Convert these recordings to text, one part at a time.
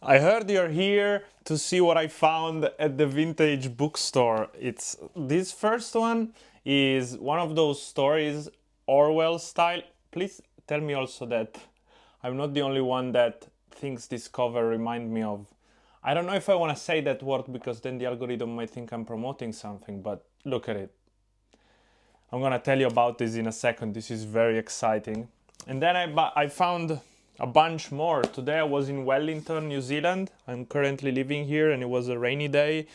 I heard you're here to see what I found at the vintage bookstore. It's this first one is one of those stories, Orwell style. Please tell me also that I'm not the only one that thinks this cover remind me of. I don't know if I want to say that word because then the algorithm might think I'm promoting something, but look at it. I'm gonna tell you about this in a second. This is very exciting. And then I found a bunch more. Today I was in Wellington, New Zealand. I'm currently living here and it was a rainy day.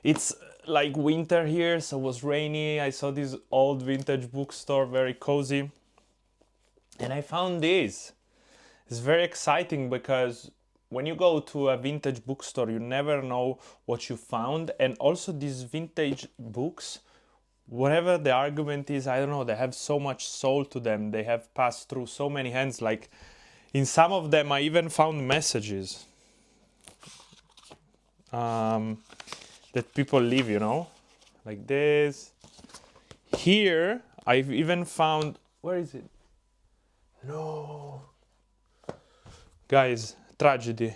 It's like winter here, so it was rainy. I saw this old vintage bookstore, very cozy. And I found this. It's very exciting because when you go to a vintage bookstore, you never know what you found. And also these vintage books, whatever the argument is, I don't know, they have so much soul to them. They have passed through so many hands. Like in some of them, I even found messages that people leave, like this. Here, I've even found, where is it? No. Guys, tragedy.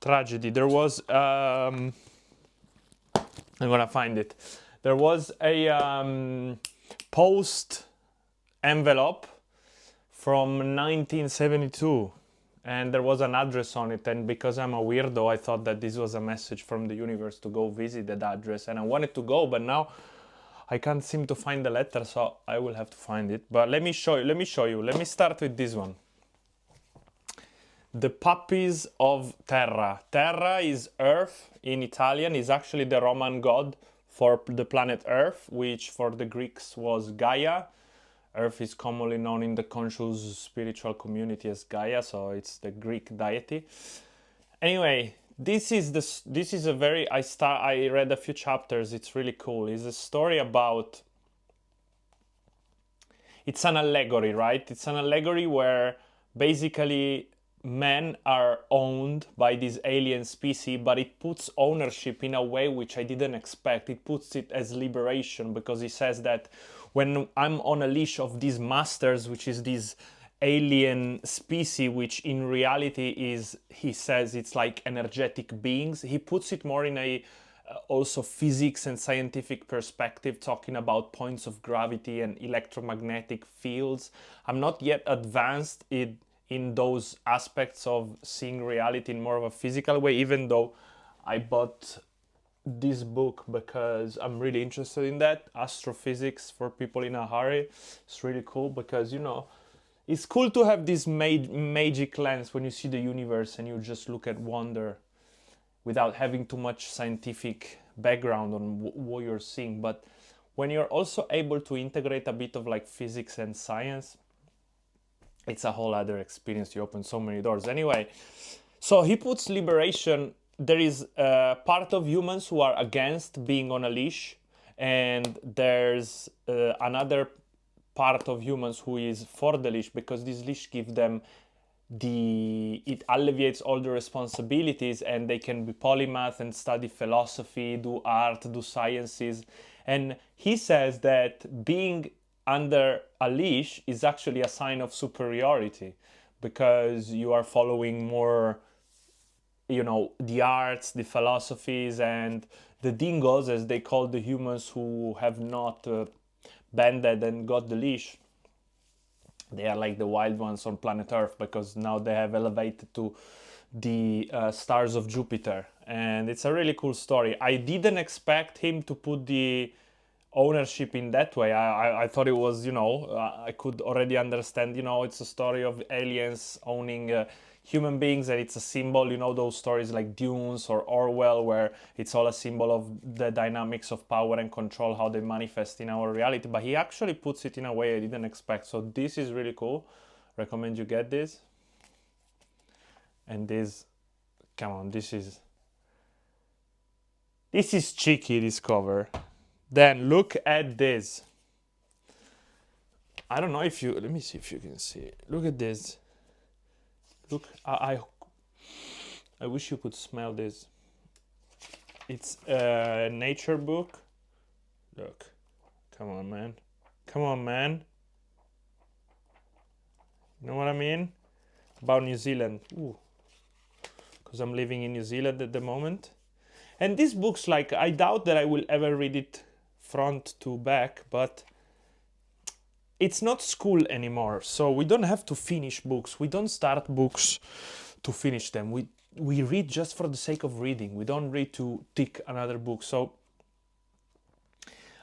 Tragedy. There was, I'm gonna find it. There was a post envelope from 1972 and there was an address on it, and because I'm a weirdo I thought that this was a message from the universe to go visit that address, and I wanted to go, but now I can't seem to find the letter, so I will have to find it. But let me show you. Let me start with this one. The Puppies of Terra. Terra is Earth in Italian, is actually the Roman god for the planet Earth, which for the Greeks was Gaia. Earth is commonly known in the conscious spiritual community as Gaia, so it's the Greek deity. Anyway, this is a very I read a few chapters. It's really cool. It's a story about. It's an allegory, right? It's an allegory where basically men are owned by this alien species, but it puts ownership in a way which I didn't expect. It puts it as liberation, because he says that when I'm on a leash of these masters, which is this alien species, which in reality is, he says, it's like energetic beings. He puts it more in a also physics and scientific perspective, talking about points of gravity and electromagnetic fields. I'm not yet advanced in those aspects of seeing reality in more of a physical way, even though I bought this book because I'm really interested in that. Astrophysics for people in a hurry. It's really cool because, it's cool to have this magic lens when you see the universe and you just look at wonder without having too much scientific background on what you're seeing. But when you're also able to integrate a bit of like physics and science, it's a whole other experience. You open so many doors. Anyway, so he puts liberation. There is a part of humans who are against being on a leash, and there's another part of humans who is for the leash, because this leash gives them it alleviates all the responsibilities, and they can be polymath and study philosophy, do art, do sciences. And he says that being under a leash is actually a sign of superiority, because you are following more, the arts, the philosophies, and the dingoes, as they call the humans who have not bended and got the leash. They are like the wild ones on planet Earth, because now they have elevated to the stars of Jupiter. And it's a really cool story. I didn't expect him to put the ownership in that way. I thought it was, I could already understand, it's a story of aliens owning human beings, and it's a symbol, those stories like Dunes or Orwell, where it's all a symbol of the dynamics of power and control, how they manifest in our reality. But he actually puts it in a way I didn't expect. So this is really cool. Recommend you get this. And this, come on, this is cheeky, this cover. Then look at this. I don't know if you, let me see if you can see. Look at this. Look, I wish you could smell this. It's a nature book. Look, come on, man. Come on, man. You know what I mean? About New Zealand. Ooh, because I'm living in New Zealand at the moment. And these books, like, I doubt that I will ever read it front to back, but it's not school anymore. So we don't have to finish books. We don't start books to finish them. We read just for the sake of reading. We don't read to tick another book. So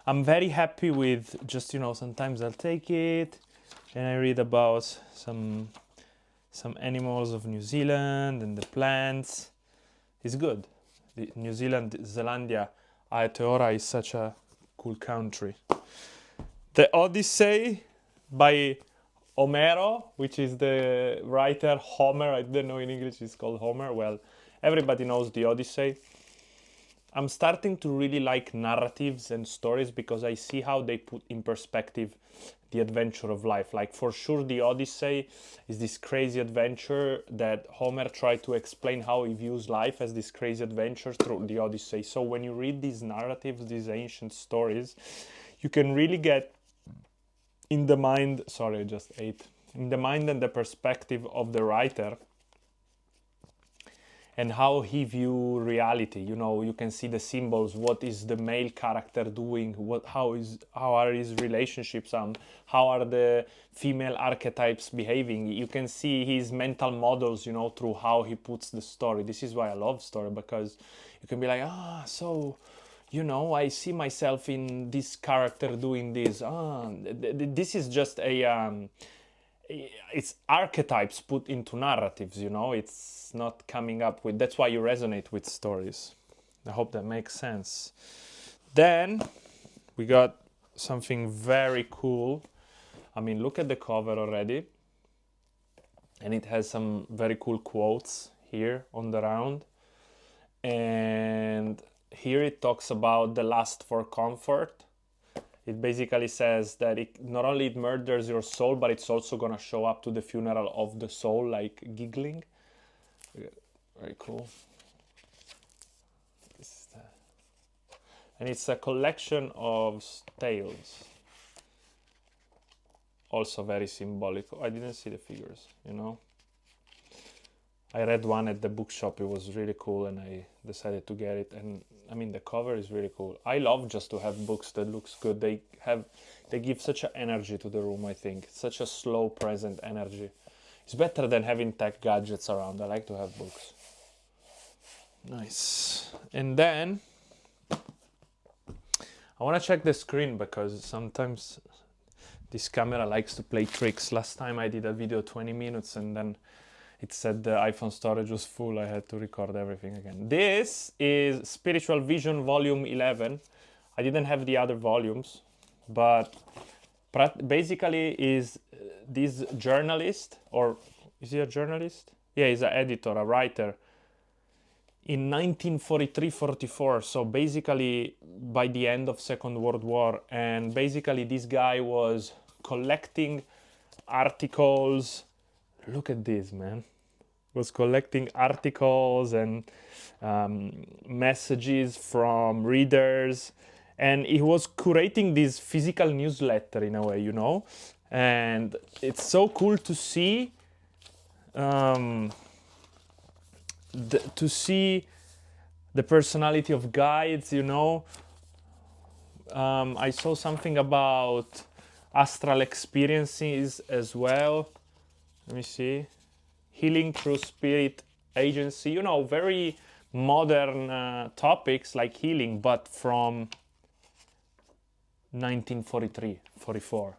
I'm very happy with just, sometimes I'll take it and I read about some animals of New Zealand and the plants. It's good. New Zealand, Zealandia, Aotearoa is such a cool country. The Odyssey by Homero, which is the writer Homer. I don't know in English it's called Homer. Well, everybody knows the Odyssey. I'm starting to really like narratives and stories because I see how they put in perspective the adventure of life. Like, for sure, the Odyssey is this crazy adventure that Homer tried to explain how he views life as this crazy adventure through the Odyssey. So when you read these narratives, these ancient stories, you can really get in the mind, in the mind and the perspective of the writer and how he view reality. You can see the symbols. What is the male character doing? How are his relationships? How are the female archetypes behaving? You can see his mental models, through how he puts the story. This is why I love story, because you can be like, I see myself in this character doing this. This is just it's archetypes put into narratives, it's not coming up with, that's why you resonate with stories. I hope that makes sense. Then we got something very cool. I mean, look at the cover already. And it has some very cool quotes here on the round. And here it talks about the lust for comfort. It basically says that it not only it murders your soul, but it's also gonna show up to the funeral of the soul, like giggling. Very cool. And it's a collection of tales. Also very symbolic. I didn't see the figures, I read one at the bookshop. It was really cool and I decided to get it. And I mean, the cover is really cool. I love just to have books that looks good. They give such an energy to the room, I think. Such a slow, present energy. It's better than having tech gadgets around. I like to have books. Nice. And then I want to check the screen because sometimes this camera likes to play tricks. Last time I did a video 20 minutes and then it said the iPhone storage was full. I had to record everything again. This is Spiritual Vision Volume 11. I didn't have the other volumes, but basically is this journalist, or is he a journalist? Yeah, he's an editor, a writer. In 1943-44, so basically by the end of Second World War, and basically this guy was collecting articles. Look at this, man. Was collecting articles and messages from readers, and he was curating this physical newsletter in a way, and it's so cool to see to see the personality of guides. I saw something about astral experiences as well. Let me see. Healing through spirit agency, very modern topics like healing, but from 1943-44.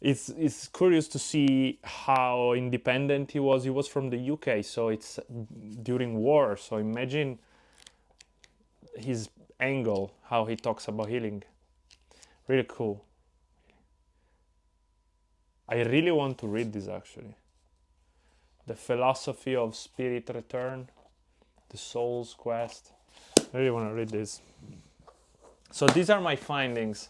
It's curious to see how independent he was. He was from the UK, so it's during war. So imagine his angle, how he talks about healing. Really cool. I really want to read this actually. The Philosophy of Spirit Return, The Soul's Quest. I really want to read this. So these are my findings.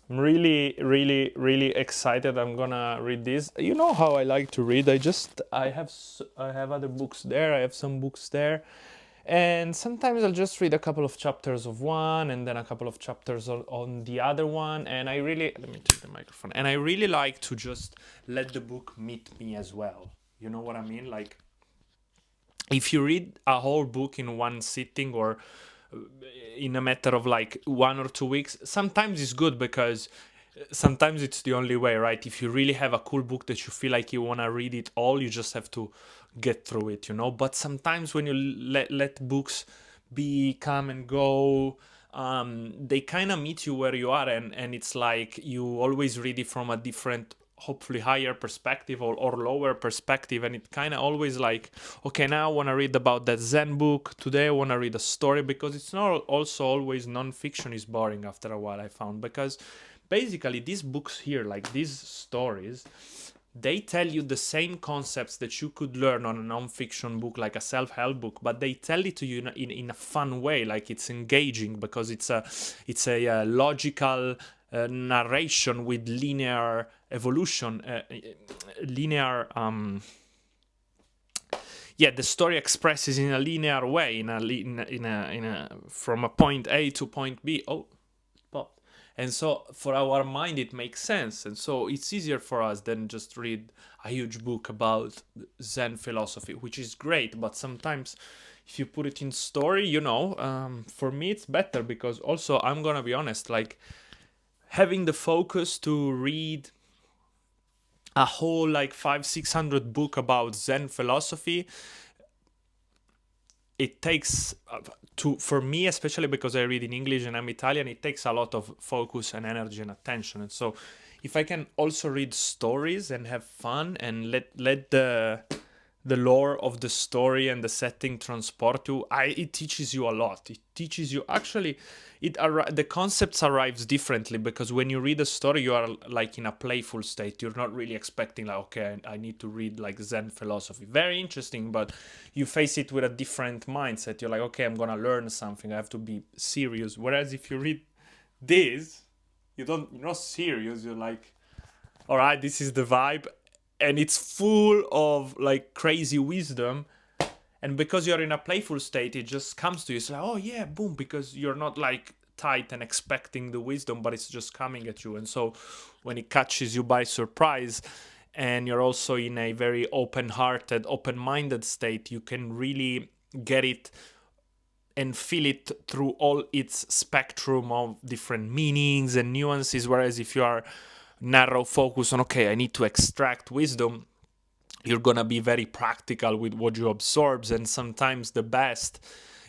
I'm really, really, really excited. I'm gonna read this. You know how I like to read. I have other books there. I have some books there. And sometimes I'll just read a couple of chapters of one and then a couple of chapters on the other one. And let me take the microphone. And I really like to just let the book meet me as well. You know what I mean? Like, if you read a whole book in one sitting or in a matter of like 1 or 2 weeks, sometimes it's good because sometimes it's the only way, right? If you really have a cool book that you feel like you want to read it all, you just have to get through it, you know. But sometimes when you let books be come and go, they kind of meet you where you are, and it's like you always read it from a different, hopefully higher perspective, or lower perspective, and it kind of always like, okay, now I want to read about that Zen book, today I want to read a story, because it's not also always non-fiction is boring after a while, I found, because basically these books here, like these stories, they tell you the same concepts that you could learn on a non-fiction book, like a self-help book, but they tell it to you in a fun way, like it's engaging, because it's a logical narration with linear evolution, linear yeah, the story expresses in a linear way, in a from a point A to point B. Oh, pop. And so for our mind it makes sense, and so it's easier for us than just read a huge book about Zen philosophy, which is great, but sometimes if you put it in story, for me it's better, because also I'm gonna be honest, like having the focus to read a whole like 500-600 book about Zen philosophy, it takes to for me, especially because I read in English and I'm Italian, it takes a lot of focus and energy and attention. And so if I can also read stories and have fun and let the lore of the story and the setting transport you, it teaches you a lot. It teaches you, actually, the concepts arrives differently, because when you read a story you are like in a playful state. You're not really expecting like, okay, I need to read like Zen philosophy, very interesting, but you face it with a different mindset. You're like, okay, I'm gonna learn something, I have to be serious. Whereas if you read this, you're not serious. You're like, all right, this is the vibe, and it's full of like crazy wisdom, and because you're in a playful state, it just comes to you. It's like, oh yeah, boom, because you're not like tight and expecting the wisdom, but it's just coming at you. And so when it catches you by surprise, and you're also in a very open-hearted, open-minded state, you can really get it and feel it through all its spectrum of different meanings and nuances. Whereas if you are narrow focus on, okay, I need to extract wisdom, you're gonna be very practical with what you absorb. And sometimes the best,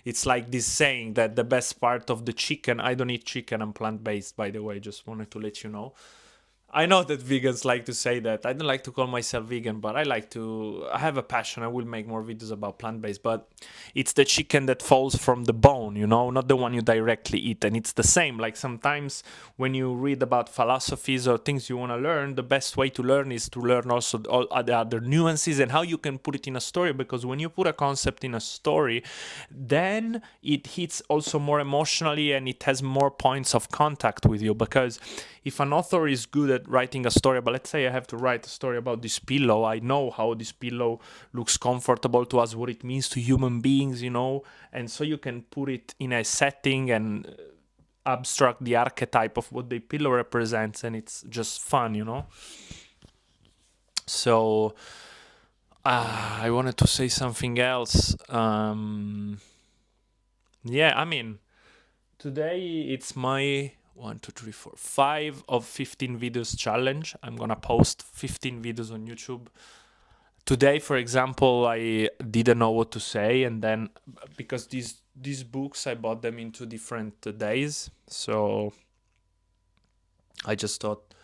it's like this saying that the best part of the chicken, I don't eat chicken, I'm plant-based, by the way, just wanted to let you know. I know that vegans like to say that. I don't like to call myself vegan, but I have a passion. I will make more videos about plant-based, but it's the chicken that falls from the bone, not the one you directly eat. And it's the same. Like sometimes when you read about philosophies or things you want to learn, the best way to learn is to learn also all the other nuances and how you can put it in a story. Because when you put a concept in a story, then it hits also more emotionally and it has more points of contact with you. Because if an author is good at writing a story, but let's say I have to write a story about this pillow, I know how this pillow looks comfortable to us, what it means to human beings, and so you can put it in a setting and abstract the archetype of what the pillow represents, and it's just fun. So I wanted to say something else. Yeah, I mean, today it's my 5 of 15 videos challenge. I'm gonna post 15 videos on YouTube. Today, for example, I didn't know what to say, and then because these books I bought them in 2 different days, so I just thought,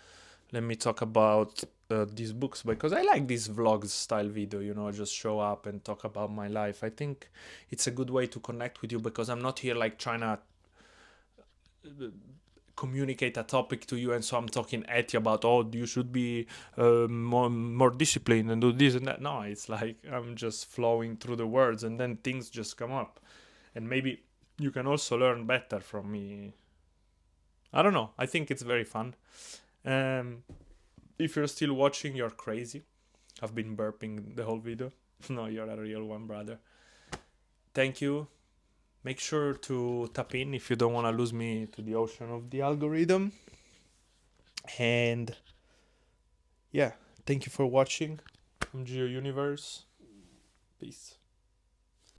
let me talk about these books, because I like this vlog style video, just show up and talk about my life. I think it's a good way to connect with you, because I'm not here like trying to communicate a topic to you, and so I'm talking at you about, oh, you should be more disciplined and do this and that. No, it's like I'm just flowing through the words, and then things just come up, and maybe you can also learn better from me. I don't know, I think it's very fun. If you're still watching, you're crazy. I've been burping the whole video. No, you're a real one, brother. Thank you. Make sure to tap in if you don't want to lose me to the ocean of the algorithm. And yeah, thank you for watching from Geo Universe. Peace.